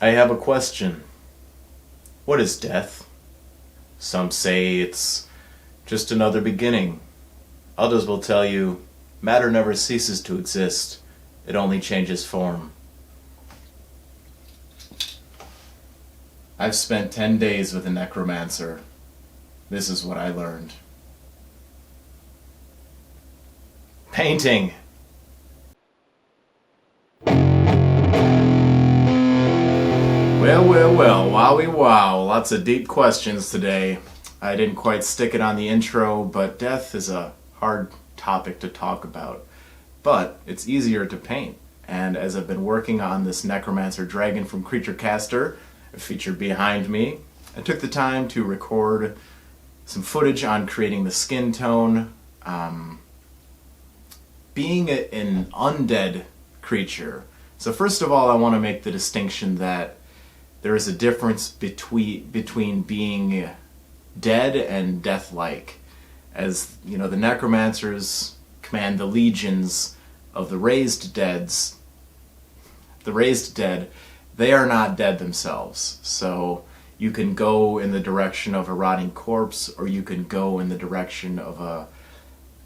I have a question. What is death? Some say it's just another beginning. Others will tell you, matter never ceases to exist. It only changes form. I've spent 10 days with a necromancer. This is what I learned. Painting! Well, wowie wow. Lots of deep questions today. I didn't quite stick it on the intro, but death is a hard topic to talk about. But it's easier to paint. And as I've been working on this Necromancer Dragon from Creaturecaster, featured behind me, I took the time to record some footage on creating the skin tone. Being an undead creature. So first of all, I want to make the distinction that there is a difference between being dead and death-like. As you know, the necromancers command the legions of the raised deads. The raised dead, they are not dead themselves. So you can go in the direction of a rotting corpse, or you can go in the direction of a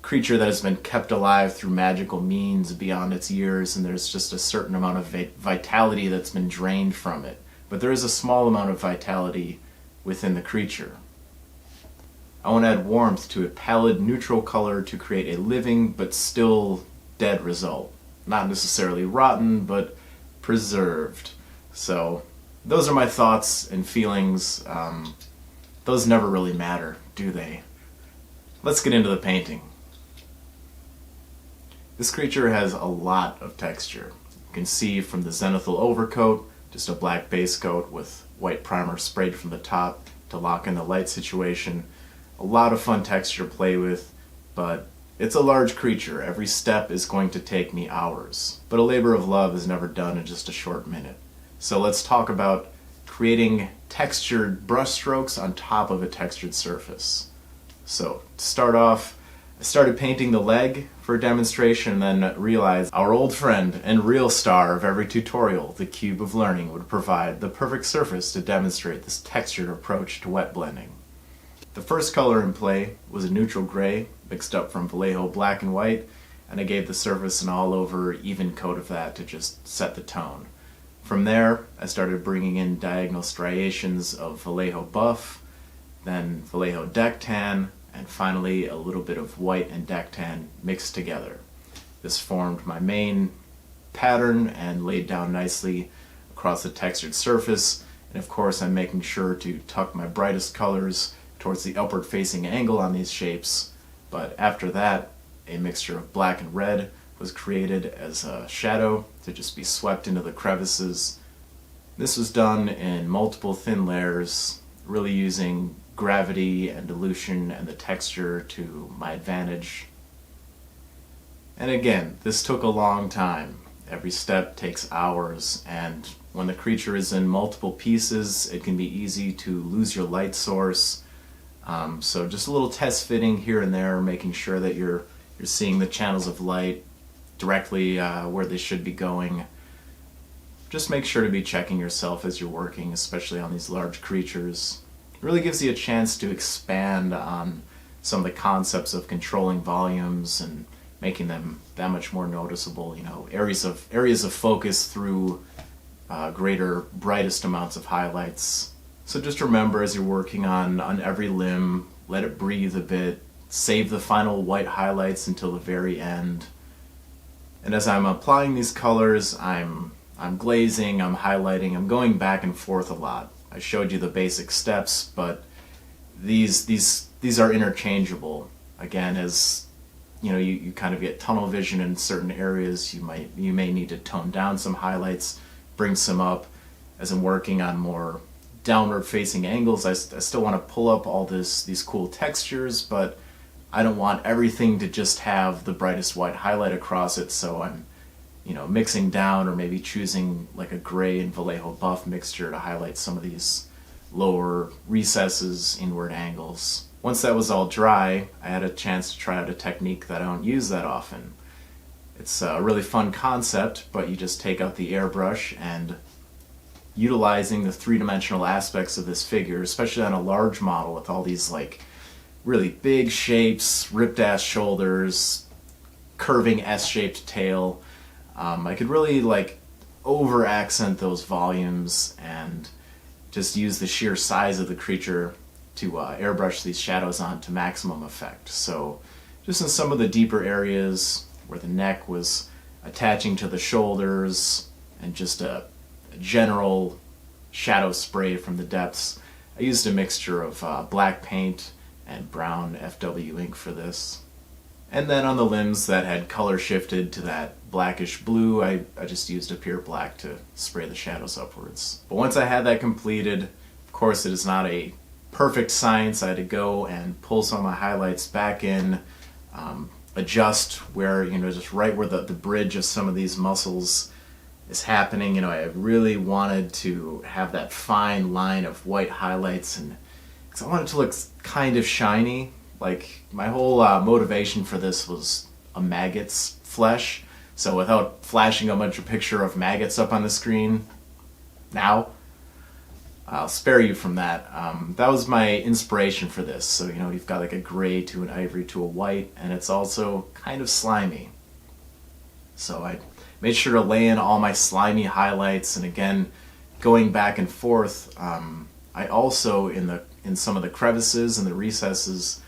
creature that has been kept alive through magical means beyond its years, and there's just a certain amount of vitality that's been drained from it. But there is a small amount of vitality within the creature. I want to add warmth to a pallid, neutral color to create a living but still dead result. Not necessarily rotten, but preserved. So those are my thoughts and feelings. Those never really matter, do they? Let's get into the painting. This creature has a lot of texture. You can see from the zenithal overcoat, just a black base coat with white primer sprayed from the top to lock in the light situation. A lot of fun texture to play with, but it's a large creature. Every step is going to take me hours. But a labor of love is never done in just a short minute. So let's talk about creating textured brush strokes on top of a textured surface. So to start off, I started painting the leg for a demonstration, and then realized our old friend and real star of every tutorial, the Cube of Learning, would provide the perfect surface to demonstrate this textured approach to wet blending. The first color in play was a neutral gray, mixed up from Vallejo black and white, and I gave the surface an all-over even coat of that to just set the tone. From there, I started bringing in diagonal striations of Vallejo buff, then Vallejo deck tan, and finally a little bit of white and deck tan mixed together. This formed my main pattern and laid down nicely across the textured surface, and of course I'm making sure to tuck my brightest colors towards the upward facing angle on these shapes, but after that a mixture of black and red was created as a shadow to just be swept into the crevices. This was done in multiple thin layers, really using gravity and dilution and the texture to my advantage. And again, this took a long time. Every step takes hours, and when the creature is in multiple pieces, it can be easy to lose your light source. So just a little test fitting here and there, making sure that you're seeing the channels of light directly where they should be going. Just make sure to be checking yourself as you're working, especially on these large creatures. It really gives you a chance to expand on some of the concepts of controlling volumes and making them that much more noticeable. You know, areas of focus through greater, brightest amounts of highlights. So just remember, as you're working on every limb, let it breathe a bit. Save the final white highlights until the very end. And as I'm applying these colors, I'm glazing, I'm highlighting, I'm going back and forth a lot. I showed you the basic steps, but these are interchangeable. Again, as you know, you kind of get tunnel vision in certain areas. You may need to tone down some highlights, bring some up. As I'm working on more downward facing angles, I still want to pull up all these cool textures, but I don't want everything to just have the brightest white highlight across it, so I'm mixing down, or maybe choosing like a gray and Vallejo buff mixture to highlight some of these lower recesses, inward angles. Once that was all dry, I had a chance to try out a technique that I don't use that often. It's a really fun concept, but you just take out the airbrush and utilizing the three-dimensional aspects of this figure, especially on a large model with all these like really big shapes, ripped ass shoulders, curving S-shaped tail. I could really like over accent those volumes and just use the sheer size of the creature to airbrush these shadows on to maximum effect. So just in some of the deeper areas where the neck was attaching to the shoulders and just a general shadow spray from the depths, I used a mixture of black paint and brown FW ink for this. And then on the limbs that had color shifted to that blackish blue, I just used a pure black to spray the shadows upwards. But once I had that completed, of course it is not a perfect science. I had to go and pull some of my highlights back in, adjust where, just right where the bridge of some of these muscles is happening. I really wanted to have that fine line of white highlights, and because I wanted it to look kind of shiny. Like, my whole motivation for this was a maggot's flesh. So without flashing a bunch of picture of maggots up on the screen now, I'll spare you from that. That was my inspiration for this. So, you've got like a gray to an ivory to a white, and it's also kind of slimy. So I made sure to lay in all my slimy highlights, and again, going back and forth, I also, in some of the crevices and the recesses,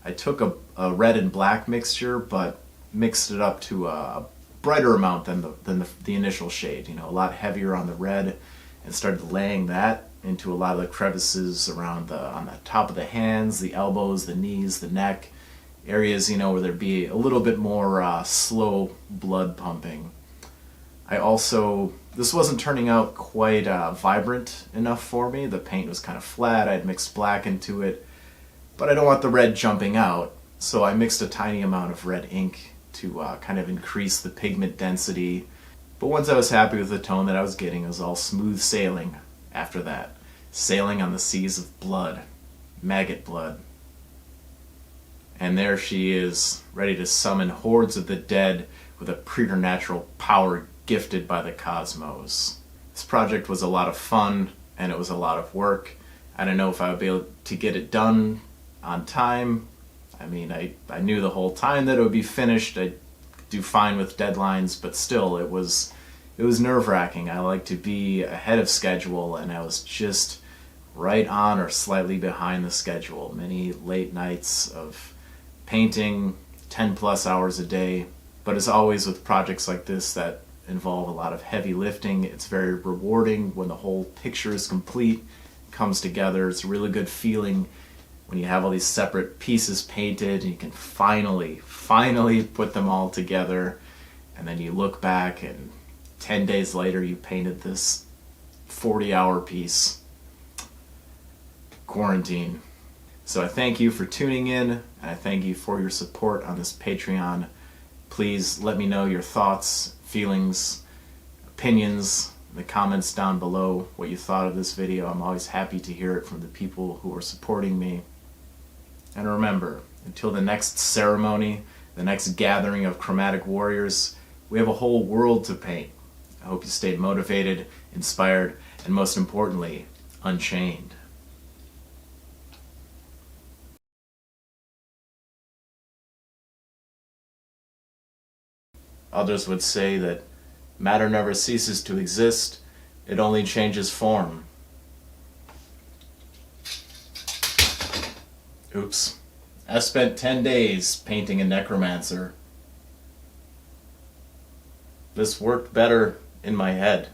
I took a red and black mixture, but mixed it up to a brighter amount than the initial shade. A lot heavier on the red, and started laying that into a lot of the crevices around on the top of the hands, the elbows, the knees, the neck, areas where there'd be a little bit more slow blood pumping. This wasn't turning out quite vibrant enough for me. The paint was kind of flat. I'd mixed black into it, but I don't want the red jumping out, so I mixed a tiny amount of red ink to kind of increase the pigment density. But once I was happy with the tone that I was getting, it was all smooth sailing after that. Sailing on the seas of blood, maggot blood. And there she is, ready to summon hordes of the dead with a preternatural power gifted by the cosmos. This project was a lot of fun, and it was a lot of work. I don't know if I would be able to get it done on time. I mean, I knew the whole time that it would be finished. I do fine with deadlines, but still, it was nerve-wracking. I like to be ahead of schedule, and I was just right on or slightly behind the schedule. Many late nights of painting, 10 plus hours a day. But as always with projects like this that involve a lot of heavy lifting, it's very rewarding when the whole picture is complete, comes together. It's a really good feeling when you have all these separate pieces painted and you can finally put them all together, and then you look back and 10 days later you painted this 40-hour piece. Quarantine. So I thank you for tuning in, and I thank you for your support on this Patreon. Please let me know your thoughts, feelings, opinions in the comments down below, what you thought of this video. I'm always happy to hear it from the people who are supporting me. And remember, until the next ceremony, the next gathering of chromatic warriors, we have a whole world to paint. I hope you stay motivated, inspired, and most importantly, unchained. Others would say that matter never ceases to exist, it only changes form. Oops. I spent 10 days painting a Necromancer. This worked better in my head.